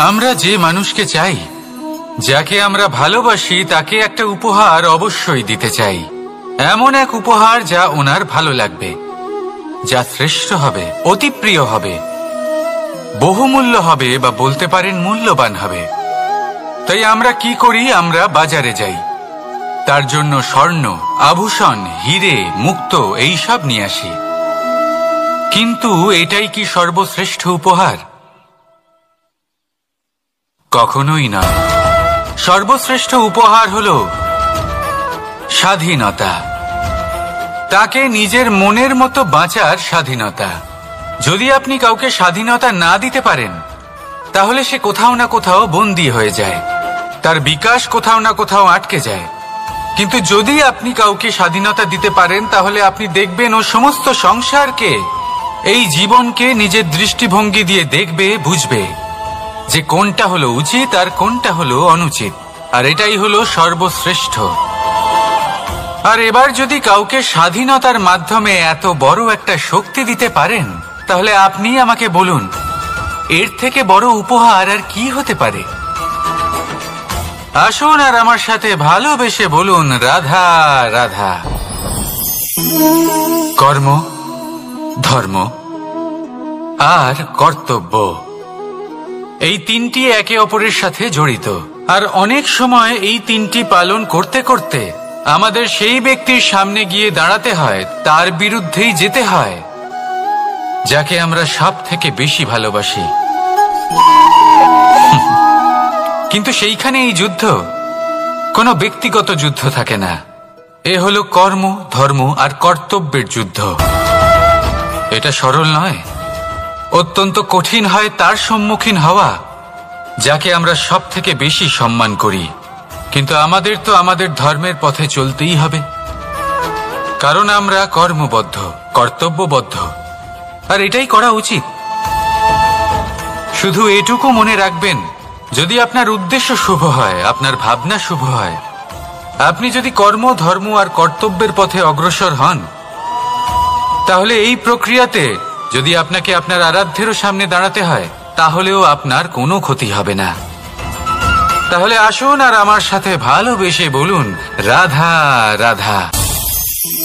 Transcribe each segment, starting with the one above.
আমরা যে মানুষকে চাই, যাকে আমরা ভালোবাসি, তাকে একটা উপহার অবশ্যই দিতে চাই। এমন এক উপহার যা ওনার ভালো লাগবে, যা শ্রেষ্ঠ হবে, অতি প্রিয় হবে, বহুমূল্য হবে, বা বলতে পারেন মূল্যবান হবে। তাই আমরা কি করি? আমরা বাজারে যাই, তার জন্য স্বর্ণ, আভূষণ, হিরে, মুক্ত এইসব নিয়ে আসি। কিন্তু এটাই কি সর্বশ্রেষ্ঠ উপহার? কখনোই নয়। সর্বশ্রেষ্ঠ উপহার হলো স্বাধীনতা, তাকে নিজের মনের মতো বাঁচার স্বাধীনতা। যদি আপনি কাউকে স্বাধীনতা না দিতে পারেন, তাহলে সে কোথাও না কোথাও বন্দী হয়ে যায়, তার বিকাশ কোথাও না কোথাও আটকে যায়। কিন্তু যদি আপনি কাউকে স্বাধীনতা দিতে পারেন, তাহলে আপনি দেখবেন ও সমস্ত সংসারকে, এই জীবনকে নিজের দৃষ্টিভঙ্গি দিয়ে দেখবে, বুঝবে যে কোনটা হলো উচিত আর কোনটা হলো অনুচিত। আর এটাই হলো সর্বশ্রেষ্ঠ। আর এবার যদি কাউকে স্বাধীনতার মাধ্যমে এত বড় একটা শক্তি দিতে পারেন, তাহলে আপনি আমাকে বলুন, এর থেকে বড় উপহার আর কি হতে পারে? আসুন আর আমার সাথে ভালোবেসে বলুন, রাধা রাধা। কর্ম, ধর্ম আর কর্তব্য, এই তিনটি একে অপরের সাথে জড়িত। আর অনেক সময় এই তিনটি পালন করতে করতে আমাদের সেই ব্যক্তির সামনে গিয়ে দাঁড়াতে হয়, তার বিরুদ্ধেই যেতে হয়, যাকে আমরা সব থেকে বেশি ভালোবাসি। কিন্তু সেইখানে এই যুদ্ধ কোনো ব্যক্তিগত যুদ্ধ থাকে না। এ হলো কর্ম, ধর্ম আর কর্তব্যের যুদ্ধ। এটা সরল নয়, অত্যন্ত কঠিন হয় তার সম্মুখীন হওয়া, যাকে আমরা সব থেকে বেশি সম্মান করি। কিন্তু আমাদের তো আমাদের ধর্মের পথে চলতেই হবে, কারণ আমরা কর্মবদ্ধ, কর্তব্যবদ্ধ, আর এটাই করা উচিত। শুধু এটুকু মনে রাখবেন, যদি আপনার উদ্দেশ্য শুভ হয়, আপনার ভাবনা শুভ হয়, আপনি যদি কর্ম, ধর্ম আর কর্তব্যের পথে অগ্রসর হন, তাহলে এই প্রক্রিয়াতে যদি আপনাকে আপনার আরাধ্যেরও সামনে দাঁড়াতে হয়, তাহলেও আপনার কোনো ক্ষতি হবে না। তাহলে আসুন আর আমার সাথে ভালোবেসে বলুন, রাধা রাধা।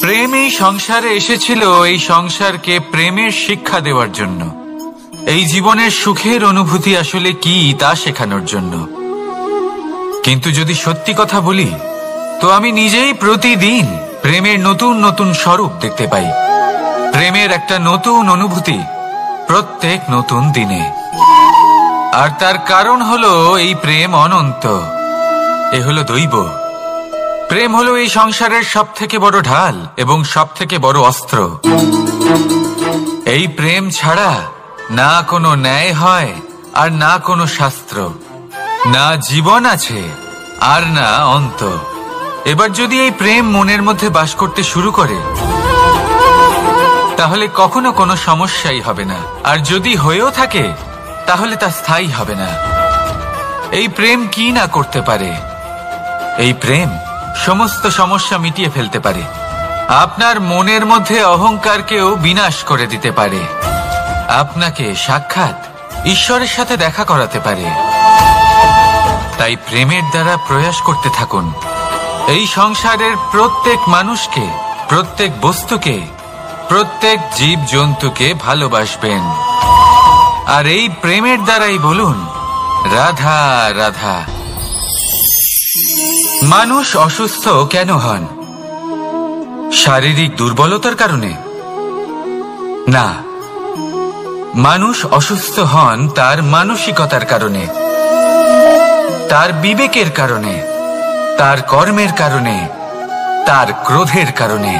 প্রেম এই সংসারে এসেছিল এই সংসারকে প্রেমের শিক্ষা দেওয়ার জন্য, এই জীবনের সুখের অনুভূতি আসলে কি তা শেখানোর জন্য। কিন্তু যদি সত্যি কথা বলি, তো আমি নিজেই প্রতিদিন প্রেমের নতুন নতুন স্বরূপ দেখতে পাই, প্রেমের একটা নতুন অনুভূতি প্রত্যেক নতুন দিনে। আর তার কারণ হলো এই প্রেম অনন্ত, এ হলো দৈব। প্রেম হলো এই সংসারের সব থেকে বড় ঢাল এবং সব থেকে বড় অস্ত্র। এই প্রেম ছাড়া না কোনো ন্যায় হয়, আর না কোনো শাস্ত্র, না জীবন আছে, আর না অন্ত। এবার যদি এই প্রেম মনের মধ্যে বাস করতে শুরু করে, তাহলে কখনো কোনো সমস্যাই হবে না। আর যদি হয়েও থাকে, তাহলে তা স্থায়ী হবে না। এই প্রেম কি না করতে পারে? এই প্রেম সমস্ত সমস্যা মিটিয়ে ফেলতে পারে, আপনার মনের মধ্যে অহংকারকেও বিনাশ করে দিতে পারে, আপনাকে সাক্ষাৎ ঈশ্বরের সাথে দেখা করাতে পারে। তাই প্রেমের দ্বারা প্রয়াস করতে থাকুন, এই সংসারের প্রত্যেক মানুষকে, প্রত্যেক বস্তুকে, প্রত্যেক জীব জন্তুকে ভালোবাসবেন। আর এই প্রেমের দ্বারাই বলুন, রাধা রাধা। মানুষ অসুস্থ কেন হন? শারীরিক দুর্বলতার কারণে? না, মানুষ অসুস্থ হন তার মানসিকতার কারণে, তার বিবেকের কারণে, তার কর্মের কারণে, তার ক্রোধের কারণে।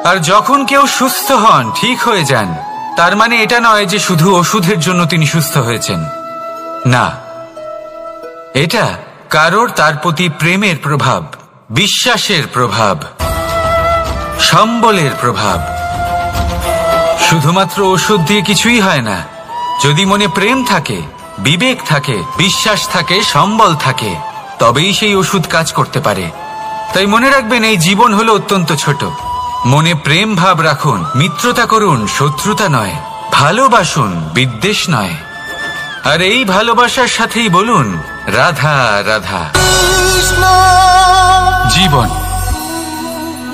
আর যখন কেউ সুস্থ হন, ঠিক হয়ে যান, তার মানে এটা নয় যে শুধু ওষুধের জন্য তিনি সুস্থ হয়েছেন। না, এটা কারোর তার প্রতি প্রেমের প্রভাব, বিশ্বাসের প্রভাব, সম্বলের প্রভাব। শুধুমাত্র ওষুধ দিয়ে কিছুই হয় না। যদি মনে প্রেম থাকে, বিবেক থাকে, বিশ্বাস থাকে, সম্বল থাকে, তবেই সেই ওষুধ কাজ করতে পারে। তাই মনে রাখবেন, এই জীবন হলো অত্যন্ত ছোট। মনে প্রেম ভাব রাখুন, মিত্রতা করুন, শত্রুতা নয়, ভালোবাসুন, বিদ্বেষ নয়। আর এই ভালোবাসার সাথেই বলুন রাধা রাধা। জীবন,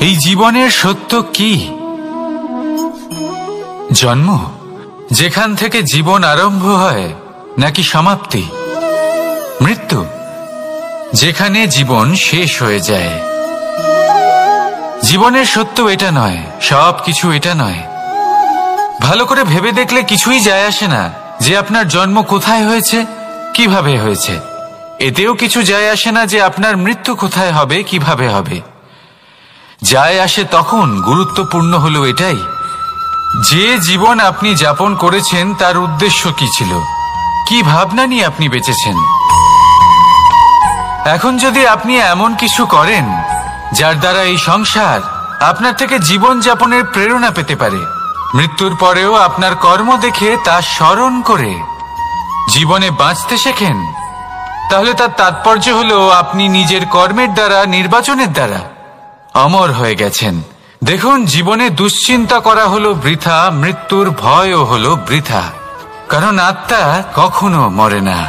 এই জীবনের সত্য কি? জন্ম, যেখান থেকে জীবন আরম্ভ হয়, নাকি সমাপ্তি? মৃত্যু, যেখানে জীবন শেষ হয়ে যায়। জীবনের সত্য এটা নয়, সব কিছু এটা নয়। ভালো করে ভেবে দেখলে কিছুই যায় আসে না যে আপনার জন্ম কোথায় হয়েছে, কিভাবে হয়েছে। এতেও কিছু যায় আসে না যে আপনার মৃত্যু কোথায় হবে, কিভাবে হবে। যায় আসে তখন, গুরুত্বপূর্ণ হলো এটাই যে জীবন আপনি যাপন করেছেন তার উদ্দেশ্য কি ছিল, কি ভাবনা নিয়ে আপনি বেঁচেছেন। এখন যদি আপনি এমন কিছু করেন যার দ্বারা এই সংসার আপনার থেকে জীবন যাপনের প্রেরণা পেতে পারে, মৃত্যুর পরেও আপনার কর্ম দেখে তা স্মরণ করে জীবনে বাঁচতে শেখেন, তাহলে তার তাৎপর্য হলো আপনি নিজের কর্মের দ্বারা, নির্বাচনের দ্বারা অমর হয়ে গেছেন। দেখুন, জীবনে দুশ্চিন্তা করা হলো বৃথা, মৃত্যুর ভয়ও হলো বৃথা। কারণ আত্মা কখনো মরে না,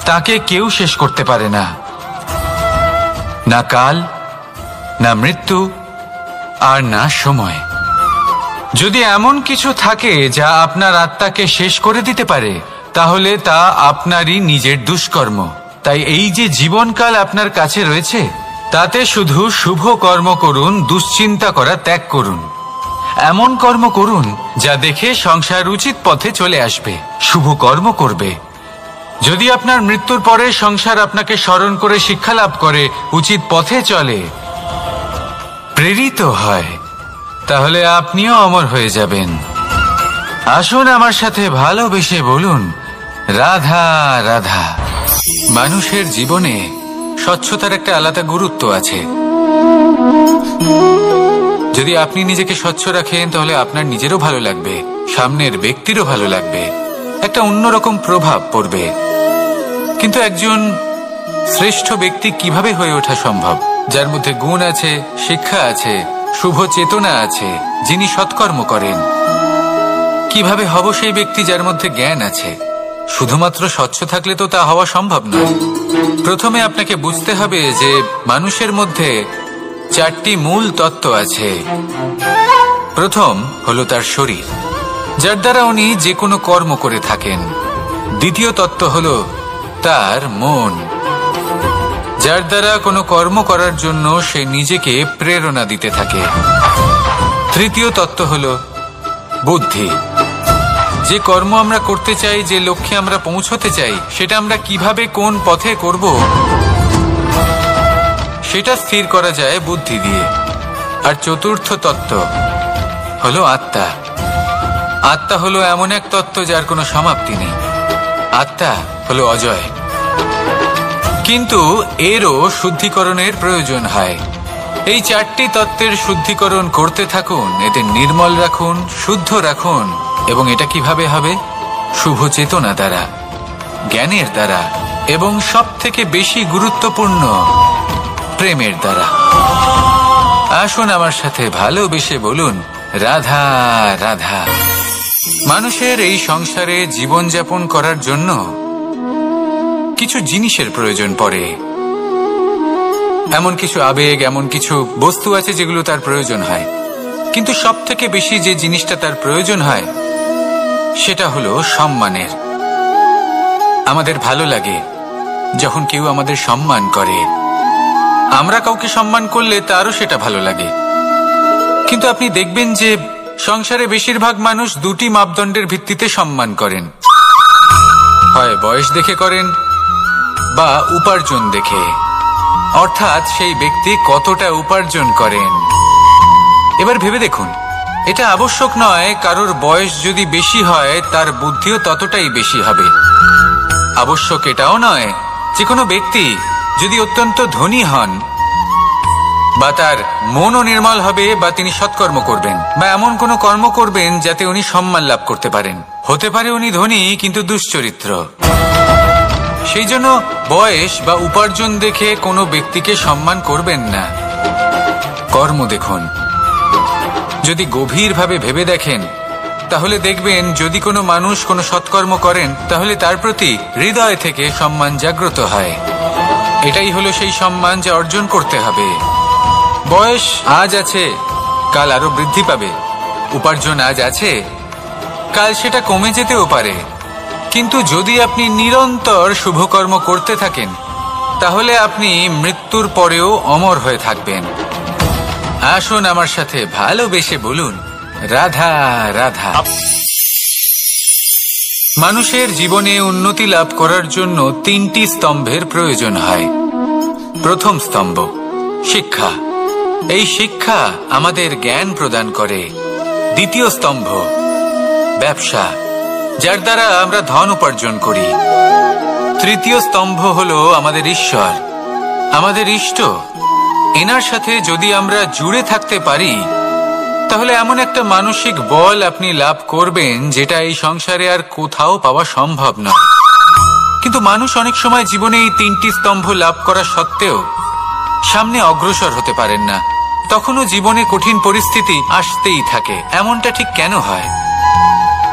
তাকে কেউ শেষ করতে পারে না, না কাল, না মৃত্যু, আর না সময়। যদি এমন কিছু থাকে যা আপনার আত্মাকে শেষ করে দিতে পারে, তাহলে তা আপনারই নিজের দুষ্কর্ম। তাই এই যে জীবনকাল আপনার কাছে রয়েছে, তাতে শুধু শুভ কর্ম করুন, দুশ্চিন্তা করা ত্যাগ করুন। এমন কর্ম করুন যা দেখে সংসার উচিত পথে চলে আসবে, শুভ কর্ম করবে। যদি আপনার মৃত্যুর পরে সংসার আপনাকে স্মরণ করে শিক্ষা লাভ করে, উচিত পথে চলে, প্রেরিত হয়, তাহলে আপনিও অমর হয়ে যাবেন। আসুন আমার সাথে ভালোবেসে বলুন রাধা রাধা। মানুষের জীবনে স্বচ্ছতার একটা আলাদা গুরুত্ব আছে। যদি আপনি নিজেকে স্বচ্ছ রাখেন, তাহলে আপনার নিজেরও ভালো লাগবে, সামনের ব্যক্তিরও ভালো লাগবে, একটা অন্যরকম প্রভাব পড়বে। কিন্তু একজন শ্রেষ্ঠ ব্যক্তি কিভাবে হয়ে ওঠা সম্ভব? যার মধ্যে গুণ আছে, শিক্ষা আছে, শুভ চেতনা আছে, যিনি সৎকর্ম করেন। কিভাবে হব সেই ব্যক্তি যার মধ্যে জ্ঞান আছে? শুধুমাত্র স্বচ্ছ থাকলে তো তা হওয়া সম্ভব নয়। প্রথমে আপনাকে বুঝতে হবে যে মানুষের মধ্যে 4টি মূল তত্ত্ব আছে। প্রথম হলো তার শরীর, যার দ্বারা উনি যে কোনো কর্ম করে থাকেন। দ্বিতীয় তত্ত্ব হলো তার মন, যার দ্বারা কোনো কর্ম করার জন্য সে নিজেকে প্রেরণা দিতে থাকে। তৃতীয় তত্ত্ব হলো বুদ্ধি, যে কর্ম আমরা করতে চাই, যে লক্ষ্যে আমরা পৌঁছতে চাই, সেটা আমরা কিভাবে, কোন পথে করব, সেটা স্থির করা যায় বুদ্ধি দিয়ে। আর চতুর্থ তত্ত্ব হলো আত্মা। আত্মা হলো এমন এক তত্ত্ব যার কোনো সমাপ্তি নেই। আত্মা হলো অজয়। কিন্তু এরও শুদ্ধিকরণের প্রয়োজন হয়। এই 4টি তত্ত্বের শুদ্ধিকরণ করতে থাকুন, এদের নির্মল রাখুন, শুদ্ধ রাখুন। এবং এটা কিভাবে হবে? শুভ চেতনা দ্বারা, জ্ঞানের দ্বারা, এবং সব থেকে বেশি গুরুত্বপূর্ণ প্রেমের দ্বারা। আসুন আমার সাথে ভালোবেসে বলুন রাধা রাধা। মানুষের এই সংসারে জীবনযাপন করার জন্য কিছু জিনিসের প্রয়োজন পড়ে। এমন কিছু আবেগ, এমন কিছু বস্তু আছে যেগুলো তার প্রয়োজন হয়। কিন্তু সব থেকে বেশি যে জিনিসটা তার প্রয়োজন হয় সেটা হলো সম্মানের। আমাদের ভালো লাগে যখন কেউ আমাদের সম্মান করে। আমরা কাউকে সম্মান করলে তারও সেটা ভালো লাগে। কিন্তু আপনি দেখবেন যে সংসারে বেশিরভাগ মানুষ 2টি মাপদণ্ডের ভিত্তিতে সম্মান করেন। হয় বয়স দেখে করেন বা উপার্জন দেখে, অর্থাৎ সেই ব্যক্তি কতটা উপার্জন করেন। এবার ভেবে দেখুন, এটা আবশ্যক নয় কারোর বয়স যদি বেশি হয় তার বুদ্ধিও ততটাই বেশি হবে। আবশ্যক এটাও নয় যে কোনো ব্যক্তি যদি অত্যন্ত ধনী হন বা তার মনও নির্মল হবে বা তিনি সৎকর্ম করবেন বা এমন কোনো কর্ম করবেন যাতে উনি সম্মান লাভ করতে পারেন। হতে পারে উনি ধনী কিন্তু দুশ্চরিত্র। সেই জন্য বয়স বা উপার্জন দেখে কোনো ব্যক্তিকে সম্মান করবেন না। কর্ম দেখুন। যদি গভীরভাবে ভেবে দেখেন তাহলে দেখবেন যদি কোনো মানুষ কোনো সৎকর্ম করেন তাহলে তার প্রতি হৃদয় থেকে সম্মান জাগ্রত হয়। এটাই হলো সেই সম্মান যা অর্জন করতে হবে। বয়স আজ আছে, কাল আরো বৃদ্ধি পাবে। উপার্জন আজ আছে, কাল সেটা কমে যেতেও পারে। কিন্তু যদি আপনি নিরন্তর শুভকর্ম করতে থাকেন তাহলে আপনি মৃত্যুর পরেও অমর হয়ে থাকবেন। আসুন আমার সাথে ভালোবেসে বলুন, রাধা রাধা। মানুষের জীবনে উন্নতি লাভ করার জন্য 3টি স্তম্ভের প্রয়োজন হয়। প্রথম স্তম্ভ শিক্ষা। এই শিক্ষা আমাদের জ্ঞান প্রদান করে। দ্বিতীয় স্তম্ভ ব্যবসা, যার দ্বারা আমরা ধন উপার্জন করি। তৃতীয় স্তম্ভ হলো আমাদের ঈশ্বর, আমাদের ইষ্ট। এনার সাথে যদি আমরা জুড়ে থাকতে পারি তাহলে এমন একটা মানসিক বল আপনি লাভ করবেন যেটা এই সংসারে আর কোথাও পাওয়া সম্ভব নয়। কিন্তু মানুষ অনেক সময় জীবনে এই 3টি স্তম্ভ লাভ করা সত্ত্বেও সামনে অগ্রসর হতে পারেন না। তখনও জীবনে কঠিন পরিস্থিতি আসতেই থাকে। এমনটা ঠিক কেন হয়?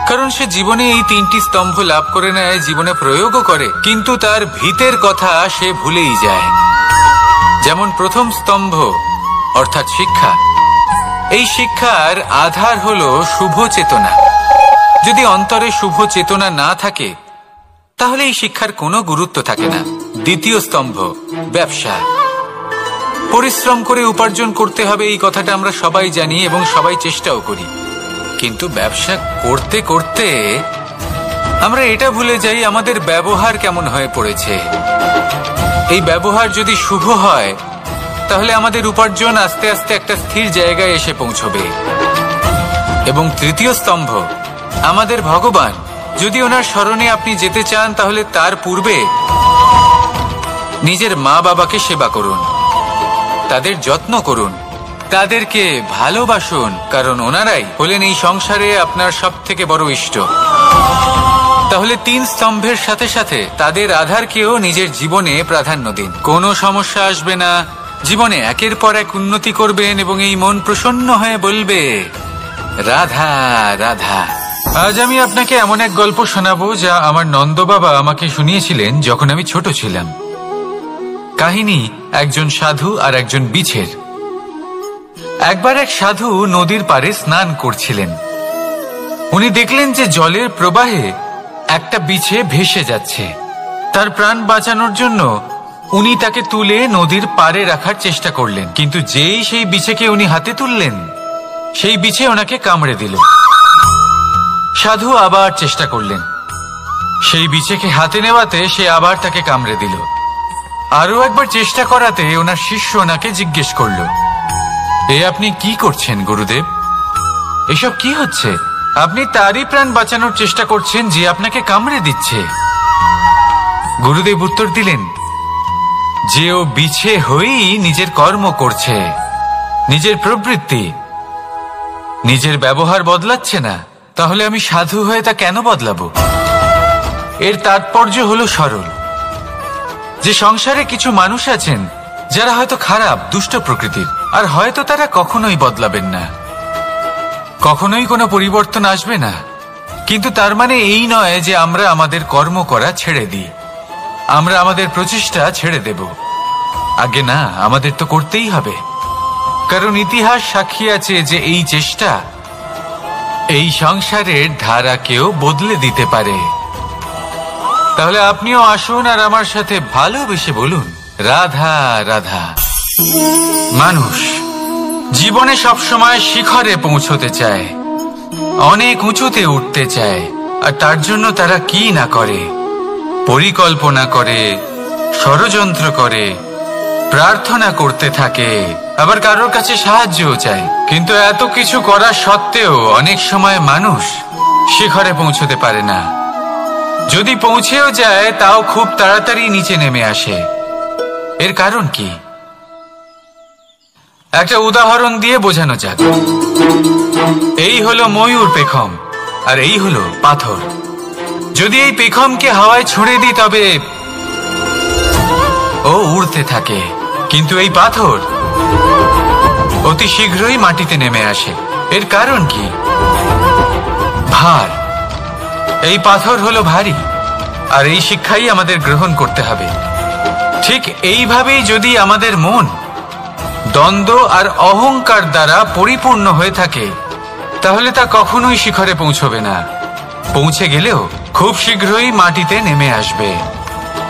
কারণ সে জীবনে এই 3টি স্তম্ভ লাভ করে নেয়, জীবনে প্রয়োগও করে, কিন্তু তার ভিতের কথা সে ভুলেই যায়। যেমন প্রথম স্তম্ভ অর্থাৎ শিক্ষা। এই শিক্ষার আধার হলো শুভ চেতনা। যদি অন্তরে শুভ চেতনা না থাকে তাহলে এই শিক্ষার কোনো গুরুত্ব থাকে না। দ্বিতীয় স্তম্ভ ব্যবসা। পরিশ্রম করে উপার্জন করতে হবে, এই কথাটা আমরা সবাই জানি এবং সবাই চেষ্টাও করি। কিন্তু ব্যবসা করতে করতে আমরা এটা ভুলে যাই আমাদের ব্যবহার কেমন হয়ে পড়েছে। এই ব্যবহার যদি শুভ হয় তাহলে আমাদের উপার্জন আস্তে আস্তে একটা স্থির জায়গায় এসে পৌঁছবে। এবং তৃতীয় স্তম্ভ আমাদের ভগবান। যদি ওনার স্মরণে আপনি যেতে চান তাহলে তার পূর্বে নিজের মা বাবাকে সেবা করুন, তাদের যত্ন করুন, তাদেরকে ভালোবাসুন, কারণ ওনারাই হলেন এই সংসারে আপনার সবথেকে বড় ইষ্ট। তাহলে 3 স্তম্ভের সাথে সাথে তাদের আধারকেও নিজের জীবনে প্রাধান্য দিন। কোনো সমস্যা আসবে না, জীবনে একের পর এক উন্নতি করবেন এবং এই মন প্রসন্ন হয়ে বলবে, রাধা রাধা। আজ আমি আপনাকে এমন এক গল্প শোনাবো যা আমার নন্দ বাবা আমাকে শুনিয়েছিলেন যখন আমি ছোট ছিলাম। কাহিনী একজন সাধু আর একজন বিছের। একবার এক সাধু নদীর পাড়ে স্নান করছিলেন। উনি দেখলেন যে জলের প্রবাহে একটা বিছে ভেসে যাচ্ছে। তার প্রাণ বাঁচানোর জন্য উনি তাকে তুলে নদীর পাড়ে রাখার চেষ্টা করলেন, কিন্তু যেই সেই বিছেকে উনি হাতে তুললেন সেই বিছে ওনাকে কামড়ে দিল। সাধু আবার চেষ্টা করলেন, সেই বিছেকে হাতে নেওয়াতে সে আবার তাকে কামড়ে দিল। আরো একবার চেষ্টা করাতে ওনার শিষ্য ওনাকে জিজ্ঞেস করল, এ আপনি কি করছেন গুরুদেব? এসব কি হচ্ছে? আপনি তারই প্রাণ বাঁচানোর চেষ্টা করছেন যে আপনাকে কামড়ে দিচ্ছে। গুরুদেব উত্তর দিলেন, যে ও বিছে হয়েই নিজের কর্ম করছে, নিজের প্রবৃত্তি, নিজের ব্যবহার বদলাচ্ছে না, তাহলে আমি সাধু হয়ে তা কেন বদলাবো? এর তাৎপর্য হলো সরল, যে সংসারে কিছু মানুষ আছেন যারা হয়তো খারাপ, দুষ্ট প্রকৃতির, আর হয়তো তারা কখনোই বদলাবেন না, কখনোই কোনো পরিবর্তন আসবে না। কিন্তু তার মানে এই নয় যে আমরা আমাদের কর্ম করা ছেড়ে দিই, আমরা আমাদের প্রচেষ্টা ছেড়ে দেব। আগে না, আমাদের তো করতেই হবে, কারণ ইতিহাস সাক্ষী আছে যে এই চেষ্টা এই সংসারের ধারাকেও বদলে দিতে পারে। তাহলে আপনিও আসুন আর আমার সাথে ভালোবেসে বলুন, রাধা রাধা। মানুষ জীবনে সবসময় শিখরে পৌঁছতে চায়, অনেক উঁচুতে উঠতে চায়, আর তার জন্য তারা কি না করে, পরিকল্পনা করে, ষড়যন্ত্র করে, প্রার্থনা করতে থাকে, আবার কারোর কাছে সাহায্যও চায়। কিন্তু এত কিছু করা সত্ত্বেও অনেক সময় মানুষ শিখরে পৌঁছতে পারে না। যদি পৌঁছেও যায় তাও খুব তাড়াতাড়ি নিচে নেমে আসে। এর কারণ কি? একটা উদাহরণ দিয়ে বোঝানো যাক। এই হলো ময়ূর পেখম আর এই হলো পাথর। যদি এই পেখমকে হাওয়ায় ছুঁড়ে দিই তবে ও উড়তে থাকে, কিন্তু এই পাথর অতি শীঘ্রই মাটিতে নেমে আসে। এর কারণ কি? ভার। এই পাথর হলো ভারী, আর এই শিক্ষাই আমাদের গ্রহণ করতে হবে। ঠিক এইভাবেই যদি আমাদের মন দ্বন্দ্ব আর অহংকার দ্বারা পরিপূর্ণ হয়ে থাকে, তাহলে তা কখনোই শিখরে পৌঁছবে না। পৌঁছে গেলেও খুব শীঘ্রই মাটিতে নেমে আসবে।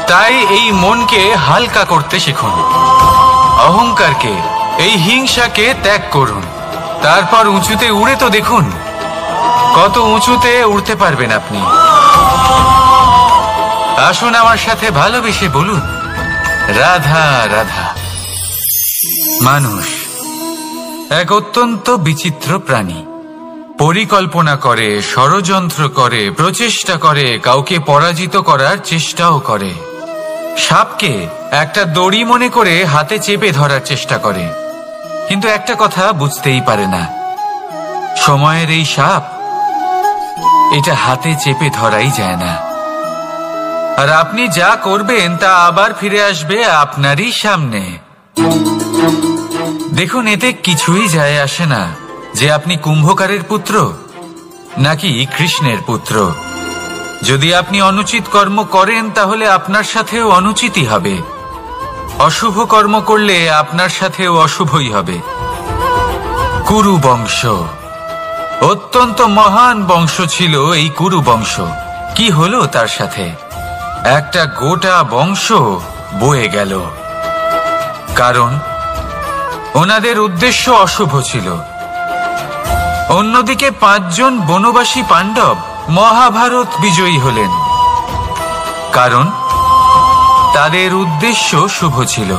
তাই এই মনকে হালকা করতে শিখুন, অহংকারকে, এই হিংসাকে ত্যাগ করুন। তারপর উঁচুতে উড়ে তো দেখুন কত উঁচুতে উড়তে পারবেন আপনি। আসুন আমার সাথে ভালোবেসে বলুন, রাধা রাধা। মানুষ এক অত্যন্ত বিচিত্র প্রাণী। পরিকল্পনা করে, ষড়যন্ত্র করে, প্রচেষ্টা করে, কাউকে পরাজিত করার চেষ্টাও করে। সাপকে একটা দড়ি মনে করে হাতে চেপে ধরার চেষ্টা করে, কিন্তু একটা কথা বুঝতেই পারে না, সময়ের এই সাপ, এটা হাতে চেপে ধরাই যায় না। আর আপনি যা করবেন তা আবার ফিরে আসবে আপনারই সামনে। দেখুন, এতে কিছুই যায় আসে না যে আপনি কুম্ভকারের পুত্র নাকি কৃষ্ণের পুত্র। যদি আপনি অনুচিত কর্ম করেন তাহলে আপনার সাথেও অনুচিতই হবে। অশুভ কর্ম করলে আপনার সাথেও অশুভই হবে। কুরু বংশ অত্যন্ত মহান বংশ ছিল। এই কুরু বংশ কি হলো তার সাথে? একটা গোটা বংশ বয়ে গেল, কারণ ওনাদের উদ্দেশ্য অশুভ ছিল। অন্যদিকে 5 জন বনবাসী পাণ্ডব মহাভারত বিজয়ী হলেন, কারণ তাদের উদ্দেশ্য শুভ ছিল।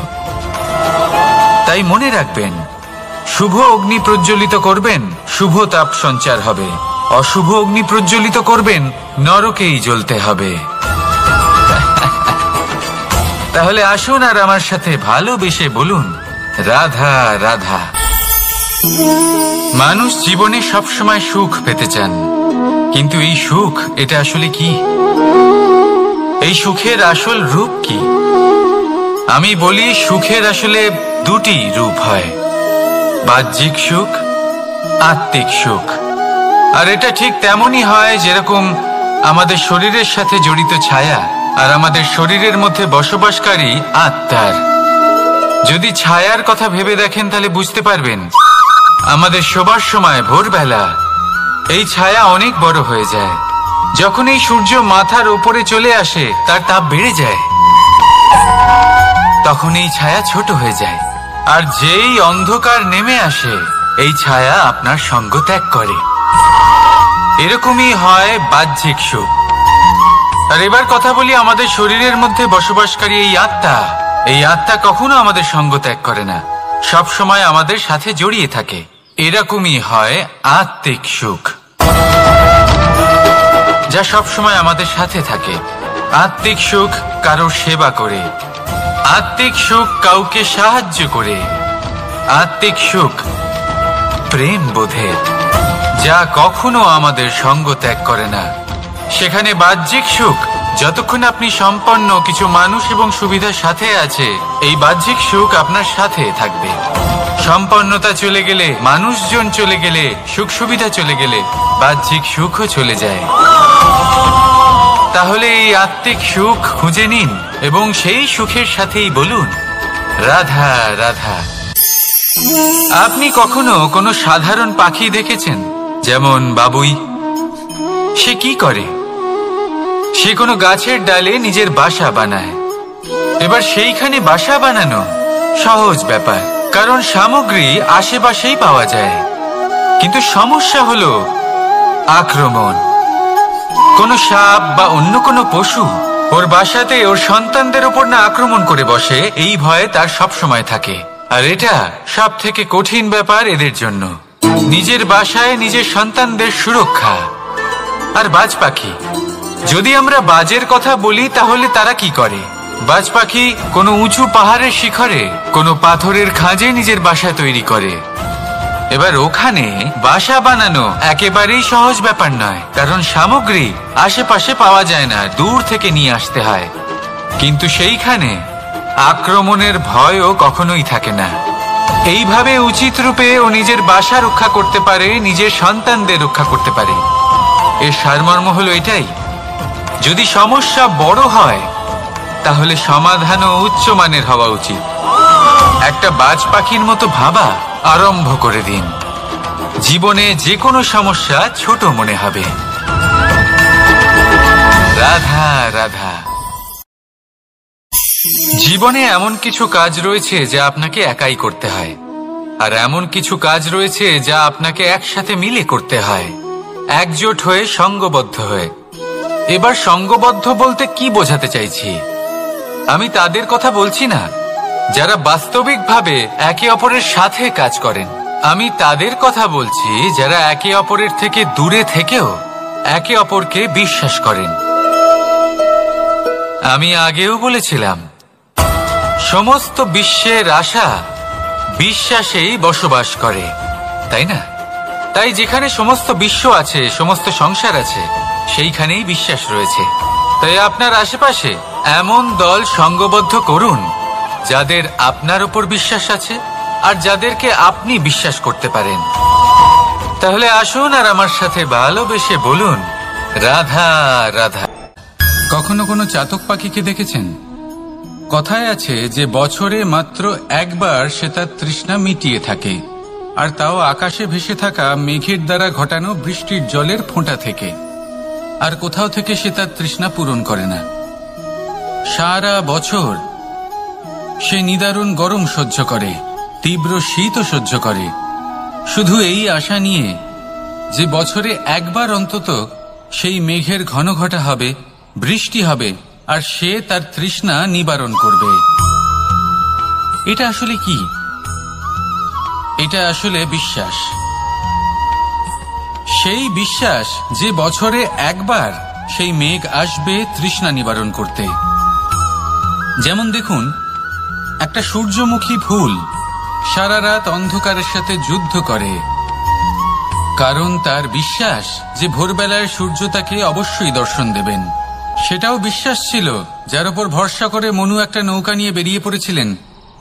তাই মনে রাখবেন, শুভ অগ্নি প্রজ্বলিত করবেন, শুভ তাপ সঞ্চার হবে। অশুভ অগ্নি প্রজ্বলিত করবেন, নরকেই জ্বলতে হবে। তাহলে আসুন আর আমার সাথে ভালোবেসে বলুন, রাধা রাধা। মানুষ জীবনে সবসময় সুখ পেতে চান, কিন্তু এই সুখ, এটা আসলে কি? এই সুখের আসল রূপ কি? আমি বলি, সুখের আসলে 2টি রূপ হয়, বাহ্যিক সুখ, আত্মিক সুখ। আর এটা ঠিক তেমনই হয় যেরকম আমাদের শরীরের সাথে জড়িত ছায়া আর আমাদের শরীরের মধ্যে বসবাসকারী আত্মার। যদি ছায়ার কথা ভেবে দেখেন তাহলে বুঝতে পারবেন, আমাদের শোবার সময় ভোরবেলা এই ছায়া অনেক বড় হয়ে যায়। যখন এই সূর্য মাথার উপরে চলে আসে, তার তাপ বেড়ে যায়, তখন এই ছায়া ছোট হয়ে যায়। আর যেই অন্ধকার নেমে আসে, এই ছায়া আপনার সঙ্গ ত্যাগ করে। এরকমই হয় বাহ্যিক সুখ। আর এবার কথা বলি আমাদের শরীরের মধ্যে বসবাসকারী এই আত্মা। এই আত্মা কখনো আমাদের সঙ্গ ত্যাগ করে না, সব সময় আমাদের সাথে জড়িয়ে থাকে। এরকমই হয় আত্মিক সুখ, যা সব সময় আমাদের সাথে থাকে। আত্মিক সুখ কারোর সেবা করে, আত্মিক সুখ কাউকে সাহায্য করে, আত্মিক সুখ প্রেম বোধের, যা কখনো আমাদের সঙ্গ ত্যাগ করে না। সেখানে বাহ্যিক সুখ, যতক্ষণ আপনি সম্পন্ন কিছু মানুষ এবং সুবিধার সাথে আছে, এই বাহ্যিক সুখ আপনার সাথে থাকবে। সম্পন্নতা চলে গেলে, মানুষজন চলে গেলে, সুখ সুবিধা চলে গেলে, বাহ্যিক সুখও চলে যায়। তাহলে এই আত্মিক সুখ খুঁজে নিন এবং সেই সুখের সাথেই বলুন, রাধা রাধা। আপনি কখনো কোনো সাধারণ পাখি দেখেছেন? যেমন বাবুই। সে কি করে? সে কোনো গাছের ডালে নিজের বাসা বানায়। এবার সেইখানে বাসা বানানো সহজ ব্যাপার, কারণ সামগ্রী আশেপাশেই পাওয়া যায়। কিন্তু সমস্যা হলো আক্রমণ। কোনো সাপ বা অন্য কোনো পশু ওর বাসাতে ওর সন্তানদের উপর না আক্রমণ করে বসে, এই ভয়ে তার সব সময় থাকে। আর এটা সব থেকে কঠিন ব্যাপার এদের জন্য, নিজের বাসায় নিজের সন্তানদের সুরক্ষা। আর বাজ পাখি, যদি আমরা বাজের কথা বলি তাহলে তারা কি করে? বাজ পাখি কোনো উঁচু পাহাড়ের শিখরে, কোনো পাথরের খাঁজে নিজের বাসা তৈরি করে। এবার ওখানে বাসা বানানো একেবারেই সহজ ব্যাপার নয়, কারণ সামগ্রী আশেপাশে পাওয়া যায় না, দূর থেকে নিয়ে আসতে হয়। কিন্তু সেইখানে আক্রমণের ভয়ও কখনোই থাকে না। এইভাবে উচিত রূপে ও নিজের বাসা রক্ষা করতে পারে, নিজের সন্তানদের রক্ষা করতে পারে। এর সারমর্ম হলো এটাই, যদি সমস্যা বড় হয় তাহলে সমাধানও উচ্চমানের হওয়া উচিত। একটা বাজ পাখির মতো ভাবা আরম্ভ করে দিন। জীবনে যে কোনো সমস্যা ছোট মনে হবে। রাধা রাধা। জীবনে এমন কিছু কাজ রয়েছে যা আপনাকে একাই করতে হয়, আর এমন কিছু কাজ রয়েছে যা আপনাকে একসাথে মিলে করতে হয়, একজোট হয়ে, সঙ্গবদ্ধ হয়ে। এবার সঙ্গবদ্ধ বলতে কি বোঝাতে চাইছি? আমি তাদের কথা বলছি না যারা বাস্তবিকভাবে একে অপরের সাথে কাজ করেন। আমি তাদের কথা বলছি যারা একে অপরের থেকে দূরে থেকেও একে অপরকে বিশ্বাস করেন। আমি আগেও বলেছিলাম, সমস্ত বিশ্বের আশা বিশ্বাসেই বসবাস করে, তাই না? তাই যেখানে সমস্ত বিশ্ব আছে, সমস্ত সংসার আছে, সেইখানেই বিশ্বাস রয়েছে। তাই আপনার আশেপাশে এমন দল সঙ্গবদ্ধ করুন যাদের আপনার উপর বিশ্বাস আছে আর যাদেরকে আপনি বিশ্বাস করতে পারেন। তাহলে আসুন আর আমার সাথে ভালোবেসে বলুন, রাধা রাধা। কখনো কোনো চাতক পাখিকে দেখেছেন? কথায় আছে যে বছরে মাত্র একবার সে তার তৃষ্ণা মিটিয়ে থাকে, আর তাও আকাশে ভেসে থাকা মেঘের দ্বারা ঘটানো বৃষ্টির জলের ফোঁটা থেকে। আর কোথাও থেকে সে তার তৃষ্ণা পূরণ করে না। সারা বছর সে নিদারুণ গরম সহ্য করে, তীব্র শীতও সহ্য করে, শুধু এই আশা নিয়ে যে বছরে একবার অন্তত সেই মেঘের ঘন ঘটা হবে, বৃষ্টি হবে, আর সে তার তৃষ্ণা নিবারণ করবে। এটা আসলে কি? এটা আসলে বিশ্বাস। সেই বিশ্বাস যে বছরে একবার সেই মেঘ আসবে তৃষ্ণা নিবারণ করতে। যেমন দেখুন, একটা সূর্যমুখী ফুল সারা রাত অন্ধকারের সাথে যুদ্ধ করে, কারণ তার বিশ্বাস যে ভোরবেলায় সূর্য তাকে অবশ্যই দর্শন দেবেন। সেটাও বিশ্বাস ছিল যার উপর ভরসা করে মনু একটা নৌকা নিয়ে বেরিয়ে পড়েছিলেন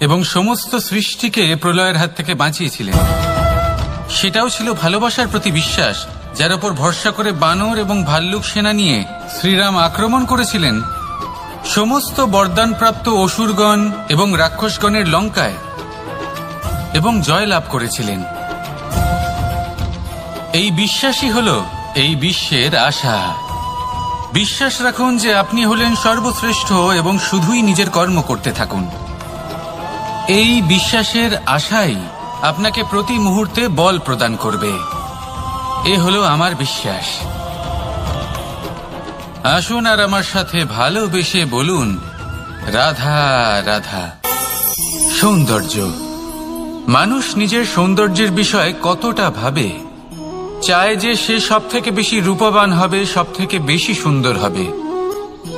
এবং সমস্ত সৃষ্টিকে প্রলয়ের হাত থেকে বাঁচিয়েছিলেন। সেটাও ছিল ভালোবাসার প্রতি বিশ্বাস যার উপর ভরসা করে বানর এবং ভাল্লুক সেনা নিয়ে শ্রীরাম আক্রমণ করেছিলেন সমস্ত বরদানপ্রাপ্ত অসুরগণ এবং রাক্ষসগণের লঙ্কায় এবং জয় লাভ করেছিলেন। এই বিশ্বাসই হল এই বিশ্বের আশা। বিশ্বাস রাখুন যে আপনি হলেন সর্বশ্রেষ্ঠ এবং শুধুই নিজের কর্ম করতে থাকুন। এই বিশ্বাসের আশাই আপনাকে প্রতি মুহূর্তে বল প্রদান করবে। এ হলো আমার বিশ্বাস। আসুন আর আমার সাথে ভালোবেসে বলুন, রাধা রাধা। সৌন্দর্য। মানুষ নিজের সৌন্দর্যের বিষয়ে কতটা ভাবে, চায় যে সে সব থেকে বেশি রূপবান হবে, সব থেকে বেশি সুন্দর হবে।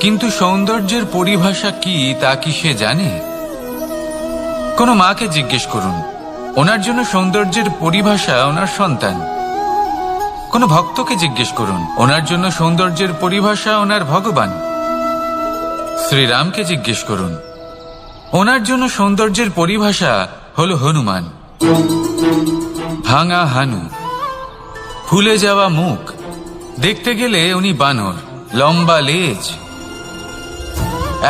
কিন্তু সৌন্দর্যের পরিভাষা কি তা কি সে জানে? কোনো মাকে জিজ্ঞেস করুন, ওনার জন্য সৌন্দর্যের পরিভাষা ওনার সন্তান। কোনো ভক্তকে জিজ্ঞেস করুন, ওনার জন্য সৌন্দর্যের পরিভাষা ওনার ভগবান। শ্রীরামকে জিজ্ঞেস করুন, ওনার জন্য সৌন্দর্যের পরিভাষা হলো হনুমান। ভাঙা হানু, ফুলে যাওয়া মুখ, দেখতে গেলে উনি বানর, লম্বা লেজ,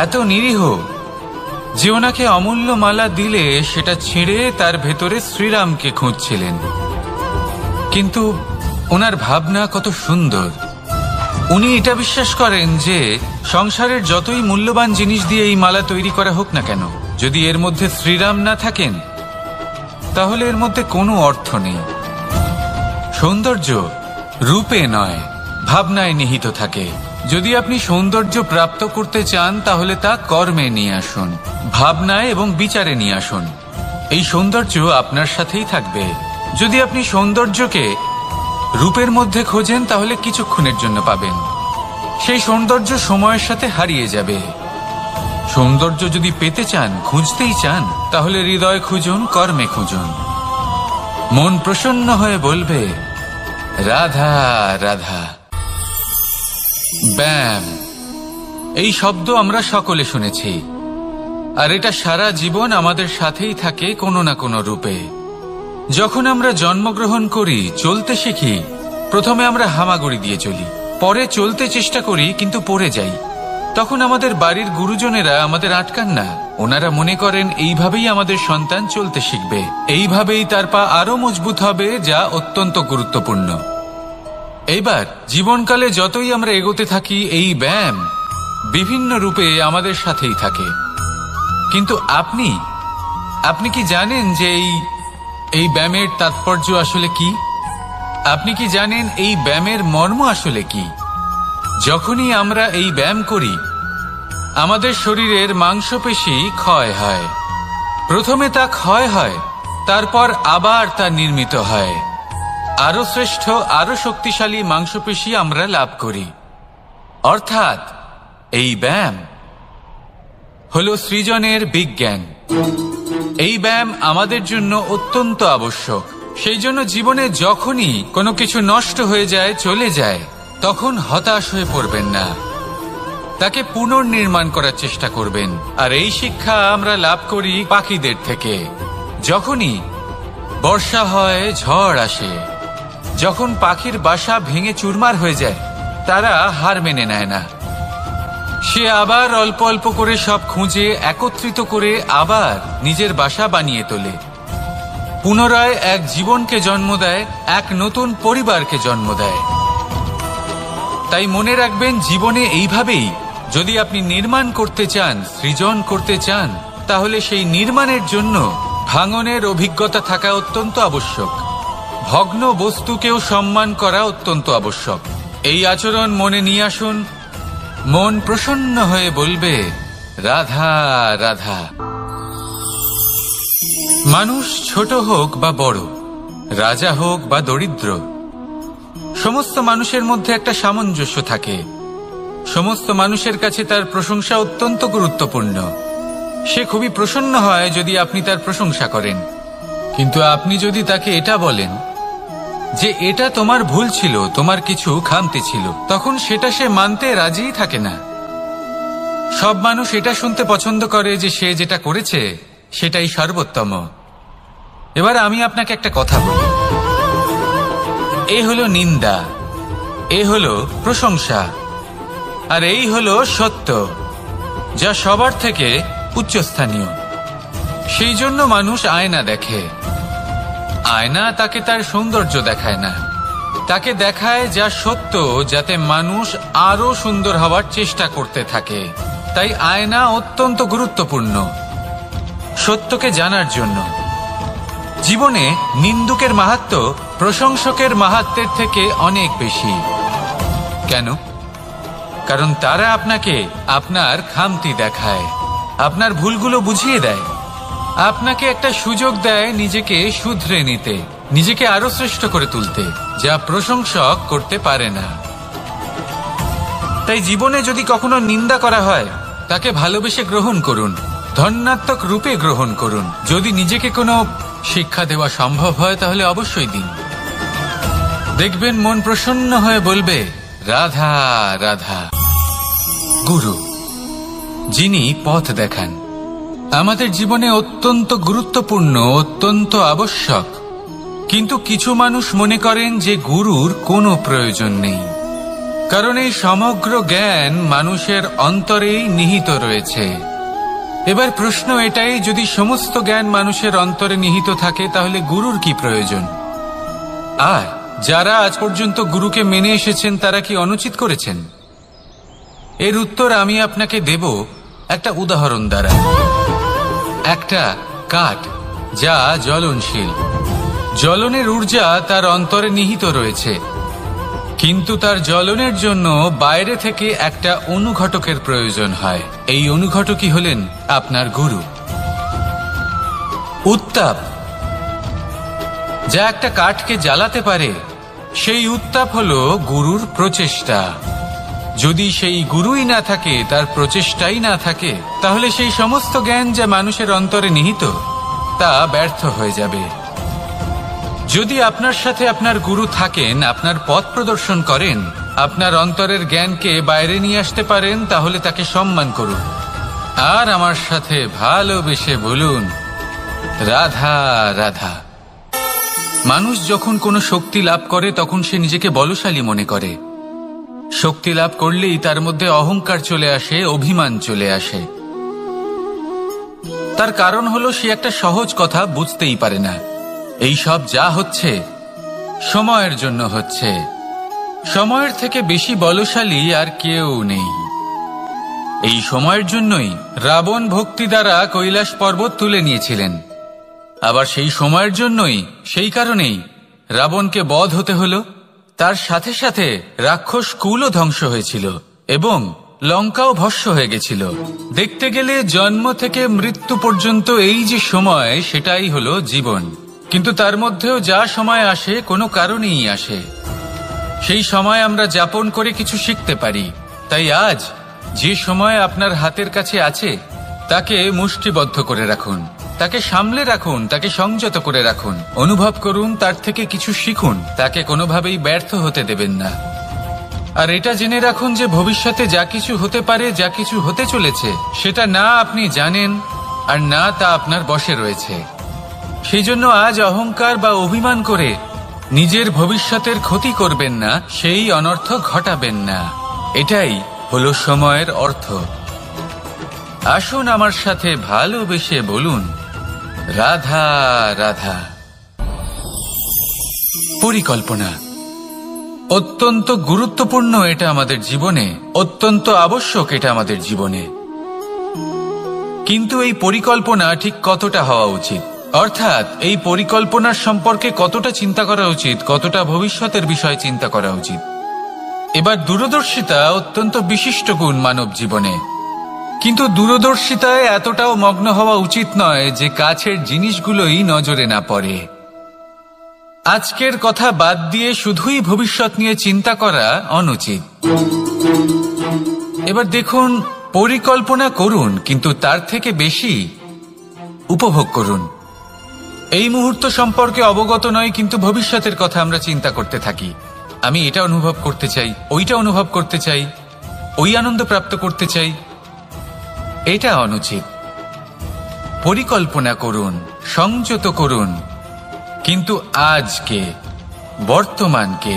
এত নিরীহ যে ওনাকে অমূল্য মালা দিলে সেটা ছিঁড়ে তার ভেতরে শ্রীরামকে খুঁজছিলেন। কিন্তু ওনার ভাবনা কত সুন্দর। উনি এটা বিশ্বাস করেন যে সংসারের যতই মূল্যবান জিনিস দিয়ে এই মালা তৈরি করা হোক না কেন, যদি এর মধ্যে শ্রীরাম না থাকেন তাহলে এর মধ্যে কোনো অর্থ নেই। সৌন্দর্য রূপে নয়, ভাবনায় নিহিত থাকে। যদি আপনি সৌন্দর্য প্রাপ্ত করতে চান তাহলে তা কর্মে নিয়ে আসুন, ভাবনায় এবং বিচারে নিয়ে আসুন। এই সৌন্দর্য আপনার সাথেই থাকবে। যদি আপনি সৌন্দর্যকে রূপের মধ্যে খোঁজেন তাহলে কিছুক্ষণের জন্য পাবেন, সেই সৌন্দর্য সময়ের সাথে হারিয়ে যাবে। সৌন্দর্য যদি পেতে চান, খুঁজতেই চান, তাহলে হৃদয় খুঁজুন, কর্মে খুঁজুন। মন প্রসন্ন হয়ে বলবে, রাধা রাধা। ব্যায়াম, এই শব্দ আমরা সকলে শুনেছি, আর এটা সারা জীবন আমাদের সাথেই থাকে কোনো না কোনো রূপে। যখন আমরা জন্মগ্রহণ করি, চলতে শিখি, প্রথমে আমরা হামাগুড়ি দিয়ে চলি, পরে চলতে চেষ্টা করি কিন্তু পড়ে যাই, তখন আমাদের বাড়ির গুরুজনেরা আমাদের আটকান না। ওনারা মনে করেন এইভাবেই আমাদের সন্তান চলতে শিখবে, এইভাবেই তার পা আরো মজবুত হবে, যা অত্যন্ত গুরুত্বপূর্ণ। এইবার জীবনকালে যতই আমরা এগোতে থাকি, এই ব্যায়াম বিভিন্ন রূপে আমাদের সাথেই থাকে। কিন্তু আপনি কি জানেন যে এই ব্যায়ামের তাৎপর্য আসলে কি? আপনি কি জানেন এই ব্যায়ামের মর্ম আসলে কি? যখনই আমরা এই ব্যায়াম করি, আমাদের শরীরের মাংসপেশি ক্ষয় হয়। প্রথমে তা ক্ষয় হয়, তারপর আবার তা নির্মিত হয়। আরো শ্রেষ্ঠ, আরো শক্তিশালী মাংসপেশি আমরা লাভ করি। অর্থাৎ এই ব্যায়াম হলো সৃজনের বিজ্ঞান। এই ব্যায়াম আমাদের জন্য অত্যন্ত আবশ্যক। সেই জন্য জীবনে যখনই কোনো কিছু নষ্ট হয়ে যায়, চলে যায়, তখন হতাশ হয়ে পড়বেন না, তাকে পুনর্নির্মাণ করার চেষ্টা করবেন। আর এই শিক্ষা আমরা লাভ করি পাখিদের থেকে। যখনই বর্ষা হয়, ঝড় আসে, যখন পাখির বাসা ভেঙে চুরমার হয়ে যায়, তারা হার মেনে নেয় না। সে আবার অল্প অল্প করে সব খুঁজে একত্রিত করে আবার নিজের বাসা বানিয়ে তোলে, পুনরায় এক জীবনকে জন্ম দেয়, এক নতুন পরিবারকে জন্ম দেয়। তাই মনে রাখবেন, জীবনে এইভাবেই যদি আপনি নির্মাণ করতে চান, সৃজন করতে চান, তাহলে সেই নির্মাণের জন্য ভাঙনের অভিজ্ঞতা থাকা অত্যন্ত আবশ্যক। ভগ্ন বস্তুকেও সম্মান করা অত্যন্ত আবশ্যক। এই আচরণ মনে নিয়ে আসুন, মন প্রসন্ন হয়ে বলবে, রাধা রাধা। মানুষ ছোট হোক বা বড়, রাজা হোক বা দরিদ্র, সমস্ত মানুষের মধ্যে একটা সামঞ্জস্য থাকে। সমস্ত মানুষের কাছে তার প্রশংসা অত্যন্ত গুরুত্বপূর্ণ। সে খুবই প্রসন্ন হয় যদি আপনি তার প্রশংসা করেন। কিন্তু আপনি যদি তাকে এটা বলেন যে এটা তোমার ভুল ছিল, তোমার কিছু খামতি ছিল, তখন সেটা সে মানতে রাজিই থাকে না। সব মানুষ এটা শুনতে পছন্দ করে যে সে যেটা করেছে সেটাই সর্বোত্তম। এবার আমি আপনাকে একটা কথা বলি, এ হলো নিন্দা, এ হলো প্রশংসা, আর এই হলো সত্য, যা সবার থেকে উচ্চস্থানীয়। সেই জন্য মানুষ আয়না দেখে। আয়না তাকে তার সৌন্দর্য দেখায় না, তাকে দেখায় যা সত্য, যাতে মানুষ আরো সুন্দর হওয়ার চেষ্টা করতে থাকে। তাই আয়না অত্যন্ত গুরুত্বপূর্ণ সত্যকে জানার জন্য। জীবনে নিন্দুকের মাহাত্ম্য প্রশংসকের মাহাত্ম্যের থেকে অনেক বেশি। কেন? কারণ তারা আপনাকে আপনার খামতি দেখায়, আপনার ভুলগুলো বুঝিয়ে দেয়, আপনাকে একটা সুযোগ দেয় নিজেকে শুধরে নিতে, নিজেকে আরো শ্রেষ্ঠ করে তুলতে, যা প্রশংসক করতে পারে না। তাই জীবনে যদি কখনো নিন্দা করা হয়, তাকে ভালোবেসে গ্রহণ করুন, ধন্যাত্মক রূপে গ্রহণ করুন। যদি নিজেকে কোনো শিক্ষা দেওয়া সম্ভব হয়, তাহলে অবশ্যই দিন। দেখবেন মন প্রসন্ন হয়ে বলবে, রাধা রাধা। গুরু, যিনি পথ দেখান, আমাদের জীবনে অত্যন্ত গুরুত্বপূর্ণ, অত্যন্ত আবশ্যক। কিন্তু কিছু মানুষ মনে করেন যে গুরুর কোনো প্রয়োজন নেই, কারণ এই সমগ্র জ্ঞান মানুষের অন্তরেই নিহিত রয়েছে। এবার প্রশ্ন এটাই, যদি সমস্ত জ্ঞান মানুষের অন্তরে নিহিত থাকে, তাহলে গুরুর কি প্রয়োজন? আর যারা আজ পর্যন্ত গুরুকে মেনে এসেছেন, তারা কি অনুচিত করেছেন? এর উত্তর আমি আপনাকে দেব একটা উদাহরণ দ্বারা। একটা কাঠ যা জ্বলনশীল, জ্বলনের ঊর্জা তার অন্তরে নিহিত রয়েছে, কিন্তু তার জ্বলনের জন্য বাইরে থেকে একটা অনুঘটকের প্রয়োজন হয়। এই অনুঘটকই হলেন আপনার গুরু। উত্তাপ যা একটা কাঠকে জ্বালাতে পারে, সেই উত্তাপ হলো গুরুর প্রচেষ্টা। যদি সেই গুরুই না থাকে, তার প্রচেষ্টাই না থাকে, তাহলে সেই সমস্ত জ্ঞান যা মানুষের অন্তরে নিহিত, তা ব্যর্থ হয়ে যাবে। যদি আপনার সাথে আপনার গুরু থাকেন, আপনার পথ প্রদর্শন করেন, আপনার অন্তরের জ্ঞানকে বাইরে নিয়ে আসতে পারেন, তাহলে তাকে সম্মান করুন। আর আমার সাথে ভালোবেসে বলুন, রাধা রাধা। মানুষ যখন কোনো শক্তি লাভ করে, তখন সে নিজেকে বলশালী মনে করে। শক্তি লাভ করলেই তার মধ্যে অহংকার চলে আসে, অভিমান চলে আসে। তার কারণ হলো সে একটা সহজ কথা বুঝতেই পারে না। এই সব যা হচ্ছে সময়ের জন্য হচ্ছে। সময়ের থেকে বেশি বলশালী আর কেউ নেই। এই সময়ের জন্যই রাবণ ভক্তি দ্বারা কৈলাস পর্বত তুলে নিয়েছিলেন। আবার সেই সময়ের জন্যই, সেই কারণেই রাবণকে বধ হতে হলো। তার সাথে সাথে রাক্ষস কুলও ধ্বংস হয়েছিল এবং লঙ্কাও ভস্ম হয়ে গেছিল। দেখতে গেলে জন্ম থেকে মৃত্যু পর্যন্ত এই যে সময়, সেটাই হলো জীবন। কিন্তু তার মধ্যেও যা সময় আসে কোনো কারণেই আসে। সেই সময় আমরা যাপন করে কিছু শিখতে পারি। তাই আজ যে সময় আপনার হাতের কাছে আছে তাকে মুষ্টিবদ্ধ করে রাখুন, তাকে সামলে রাখুন, তাকে সংযত করে রাখুন, অনুভব করুন, তার থেকে কিছু শিখুন, তাকে কোনোভাবেই ব্যর্থ হতে দেবেন না। আর এটা জেনে রাখুন যে ভবিষ্যতে যা কিছু হতে পারে, যা কিছু হতে চলেছে, সেটা না আপনি জানেন আর না তা আপনার বশে রয়েছে। সেই জন্য আজ অহংকার বা অভিমান করে নিজের ভবিষ্যতের ক্ষতি করবেন না, সেই অনর্থ ঘটাবেন না। এটাই হলো সময়ের অর্থ। আসুন আমার সাথে ভালোবেসে বলুন, রাধা রাধা। পরিকল্পনা অত্যন্ত গুরুত্বপূর্ণ, এটা আমাদের জীবনে অত্যন্ত আবশ্যক, এটা আমাদের জীবনে। কিন্তু এই পরিকল্পনা ঠিক কতটা হওয়া উচিত, অর্থাৎ এই পরিকল্পনার সম্পর্কে কতটা চিন্তা করা উচিত, কতটা ভবিষ্যতের বিষয়ে চিন্তা করা উচিত। এবার দূরদর্শিতা অত্যন্ত বিশিষ্ট গুণ মানব জীবনে, কিন্তু দূরদর্শিতায় এতটাও মগ্ন হওয়া উচিত নয় যে কাছের জিনিসগুলোই নজরে না পড়ে। আজকের কথা বাদ দিয়ে শুধুই ভবিষ্যৎ নিয়ে চিন্তা করা অনুচিত। এবার দেখুন, পরিকল্পনা করুন কিন্তু তার থেকে বেশি উপভোগ করুন। এই মুহূর্ত সম্পর্কে অবগত নয়, কিন্তু ভবিষ্যতের কথা আমরা চিন্তা করতে থাকি। আমি এটা অনুভব করতে চাই, ওইটা অনুভব করতে চাই, ওই আনন্দ প্রাপ্ত করতে চাই। এটা অনুচিত। পরিকল্পনা করুন, সংযত করুন, কিন্তু আজকে, বর্তমানকে,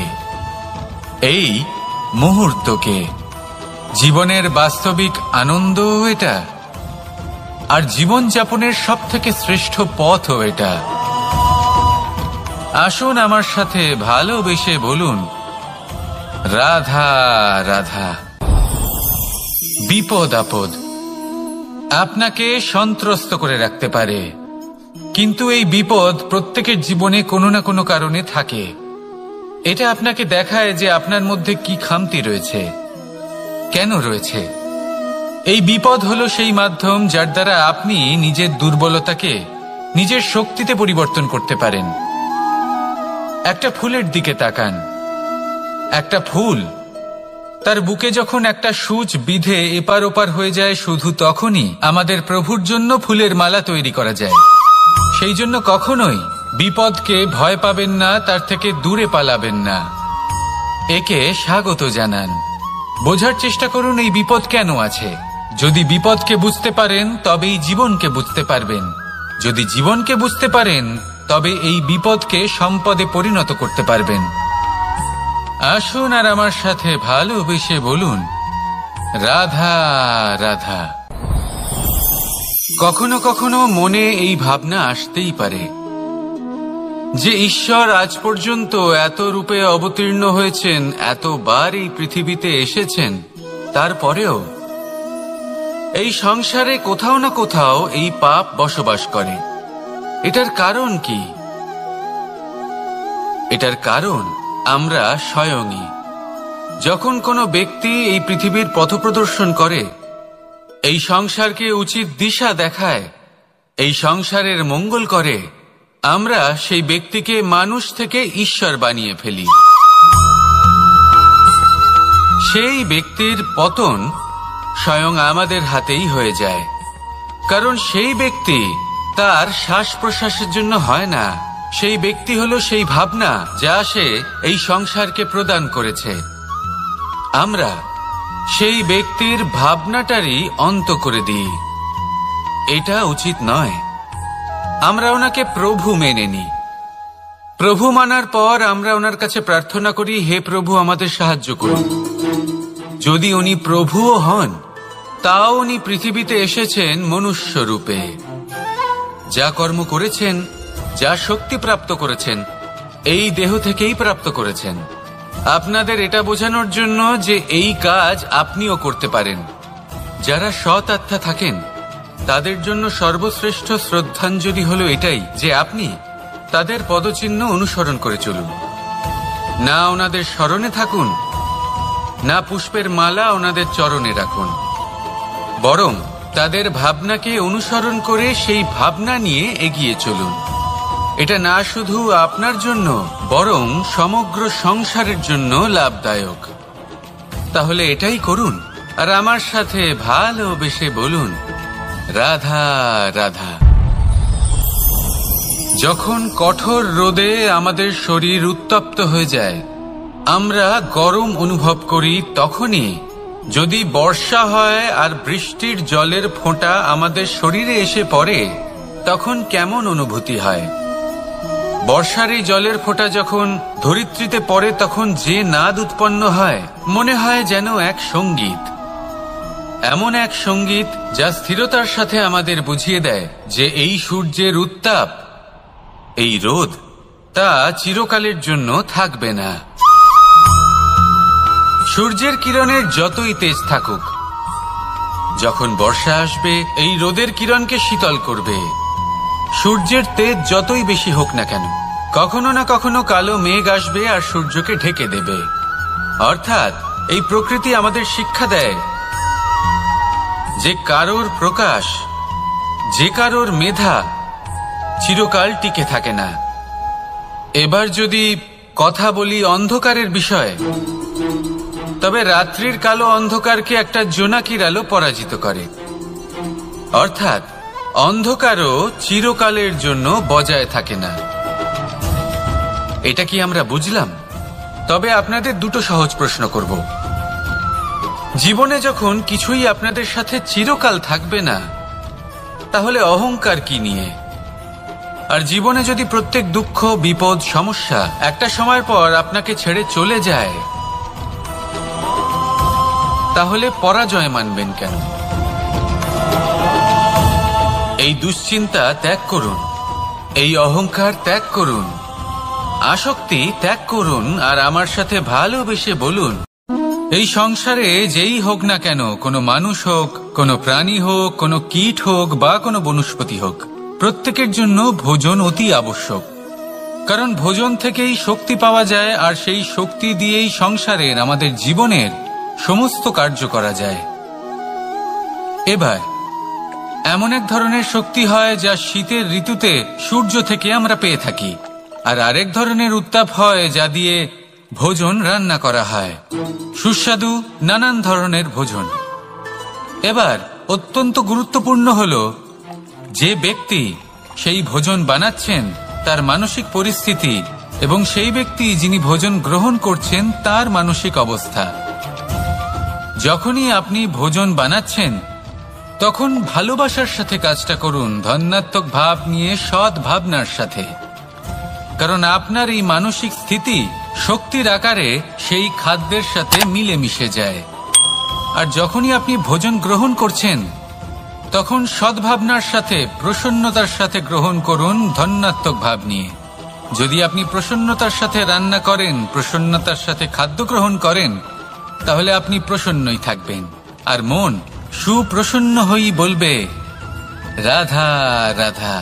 এই মুহূর্তকে, জীবনের বাস্তবিক আনন্দ এটা, আর জীবনযাপনের সব থেকে শ্রেষ্ঠ পথও এটা। আসুন আমার সাথে ভালোবেসে বলুন, রাধা রাধা। বিপদ আপদ আপনাকে সন্ত্রস্ত করে রাখতে পারে, কিন্তু এই বিপদ প্রত্যেকের জীবনে কোনো না কোনো কারণে থাকে। এটা আপনাকে দেখায় যে আপনার মধ্যে কি খামতি রয়েছে, কেন রয়েছে। এই বিপদ হলো সেই মাধ্যম যার দ্বারা আপনি নিজের দুর্বলতাকে নিজের শক্তিতে পরিবর্তন করতে পারেন। একটা ফুলের দিকে তাকান। একটা ফুল, তার বুকে যখন একটা সূচ বিঁধে এপার ওপার হয়ে যায়, শুধু তখনই আমাদের প্রভুর জন্য ফুলের মালা তৈরি করা যায়। সেই জন্য কখনোই বিপদকে ভয় পাবেন না, তার থেকে দূরে পালাবেন না, একে স্বাগত জানান। বোঝার চেষ্টা করুন এই বিপদ কেন আছে। যদি বিপদকে বুঝতে পারেন তবেই জীবনকে বুঝতে পারবেন। যদি জীবনকে বুঝতে পারেন তবে এই বিপদকে সম্পদে পরিণত করতে পারবেন। আসুন আর আমার সাথে ভালোবেসে বলুন, রাধা রাধা। কখনো কখনো মনে এই ভাবনা আসতেই পারে যে ঈশ্বর আজ পর্যন্ত এত রূপে অবতীর্ণ হয়েছেন, এতবার এই পৃথিবীতে এসেছেন, তারপরেও এই সংসারে কোথাও না কোথাও এই পাপ বসবাস করে। এটার কারণ কি? এটার কারণ আমরা স্বয়ংই। যখন কোনো ব্যক্তি এই পৃথিবীর পথপ্রদর্শন করে, এই সংসারকে উচিত দিশা দেখায়, এই সংসারের মঙ্গল করে, আমরা সেই ব্যক্তিকে মানুষ থেকে ঈশ্বর বানিয়ে ফেলি। সেই ব্যক্তির পতন স্বয়ং আমাদের হাতেই হয়ে যায়, কারণ সেই ব্যক্তি তার শ্বাস প্রশ্বাসের জন্য হয় না। সেই ব্যক্তি হলো সেই ভাবনা যা সে এই সংসারকে প্রদান করেছে। আমরা সেই ব্যক্তির ভাবনাটারই অন্ত করে দিই। এটা উচিত নয়। আমরা ওনাকে প্রভু মেনে নিই। প্রভু মানার পর আমরা ওনার কাছে প্রার্থনা করি, হে প্রভু আমাদের সাহায্য করুন। যদি উনি প্রভুও হন, তাও উনি পৃথিবীতে এসেছেন মনুষ্য রূপে। যা কর্ম করেছেন, যা শক্তি প্রাপ্ত করেছেন, এই দেহ থেকেই প্রাপ্ত করেছেন। আপনাদের এটা বোঝানোর জন্য যে এই কাজ আপনিও করতে পারেন। যারা সৎ আত্মা থাকেন তাদের জন্য সর্বশ্রেষ্ঠ শ্রদ্ধাঞ্জলি হলো এটাই যে আপনি তাদের পদচিহ্ন অনুসরণ করে চলুন। না ওনাদের স্মরণে থাকুন, না পুষ্পের মালা ওনাদের চরণে রাখুন, বরং তাদের ভাবনাকে অনুসরণ করে সেই ভাবনা নিয়ে এগিয়ে চলুন। এটা না শুধু আপনার জন্য, বরং সমগ্র সংসারের জন্য লাভদায়ক। তাহলে এটাই করুন আর আমার সাথে ভালোবেসে বলুন, রাধা রাধা। যখন কঠোর রোদে আমাদের শরীর উত্তপ্ত হয়ে যায়, আমরা গরম অনুভব করি, তখনই যদি বর্ষা হয় আর বৃষ্টির জলের ফোঁটা আমাদের শরীরে এসে পড়ে, তখন কেমন অনুভূতি হয়? বর্ষার এই জলের ফোঁটা যখন ধরিত্রীতে পড়ে, তখন যে নাদ উৎপন্ন হয়, মনে হয় যেন এক সঙ্গীত। এমন এক সঙ্গীত যা স্থিরতার সাথে আমাদের বুঝিয়ে দেয় যে এই সূর্যের উত্তাপ, এই রোদ, তা চিরকালের জন্য থাকবে না। সূর্যের কিরণের যতই তেজ থাকুক, যখন বর্ষা আসবে এই রোদের কিরণকে শীতল করবে। সূর্যের তেজ যতই বেশি হোক না কেন, কখনো না কখনো কালো মেঘ আসবে আর সূর্যকে ঢেকে দেবে। অর্থাৎ এই প্রকৃতি আমাদের শিক্ষা দেয় যে কারোর প্রকাশ, যে কারোর মেধা চিরকাল টিকে থাকে না। এবার যদি কথা বলি অন্ধকারের বিষয়ে, তবে রাত্রির কালো অন্ধকারকে একটা জোনাকির আলো পরাজিত করে। অর্থাৎ অন্ধকারও চিরকালের জন্য বজায় থাকে না। এটা কি আমরা বুঝলাম? তবে আপনাদের দুটো সহজ প্রশ্ন করব। জীবনে যখন কিছুই আপনাদের সাথে চিরকাল থাকবে না, তাহলে অহংকার কি নিয়ে? আর জীবনে যদি প্রত্যেক দুঃখ, বিপদ, সমস্যা একটা সময়ের পর আপনাকে ছেড়ে চলে যায়, তাহলে পরাজয় মানবেন কেন? এই দুশ্চিন্তা ত্যাগ করুন, এই অহংকার ত্যাগ করুন, আসক্তি ত্যাগ করুন আর আমার সাথে ভালোবেসে বলুন, এই সংসারে যেই হোক না কেন, কোনো মানুষ হোক, কোনো প্রাণী হোক, কোনো কীট হোক বা কোনো বনস্পতি হোক, প্রত্যেকের জন্য ভোজন অতি আবশ্যক। কারণ ভোজন থেকেই শক্তি পাওয়া যায় আর সেই শক্তি দিয়েই সংসারের, আমাদের জীবনের সমস্ত কার্য করা যায়। এবার এমন এক ধরনের শক্তি হয় যা শীতের ঋতুতে সূর্য থেকে আমরা পেয়ে থাকি, আর আরেক ধরনের উত্তাপ হয় যা দিয়ে ভোজন রান্না করা হয়, সুস্বাদু নানান ধরনের ভোজন। এবার অত্যন্ত গুরুত্বপূর্ণ হলো যে ব্যক্তি সেই ভোজন বানাচ্ছেন তার মানসিক পরিস্থিতি এবং সেই ব্যক্তি যিনি ভোজন গ্রহণ করছেন তার মানসিক অবস্থা। যখনই আপনি ভোজন বানাচ্ছেন তখন ভালোবাসার সাথে কাজটা করুন, ধন্যাত্মক ভাব নিয়ে, সৎ ভাবনার সাথে। কারণ আপনার এই মানসিক স্থিতি শক্তির আকারে সেই খাদ্যের সাথে মিলে মিশে যায়। আর যখনই আপনি ভোজন গ্রহণ করছেন তখন সদ্ভাবনার সাথে, প্রসন্নতার সাথে গ্রহণ করুন, ধন্যাত্মক ভাব নিয়ে। যদি আপনি প্রসন্নতার সাথে রান্না করেন, প্রসন্নতার সাথে খাদ্য গ্রহণ করেন, তাহলে আপনি প্রসন্নই থাকবেন আর মন সুপ্রসন্ন হয়েই বলবে, রাধা রাধা।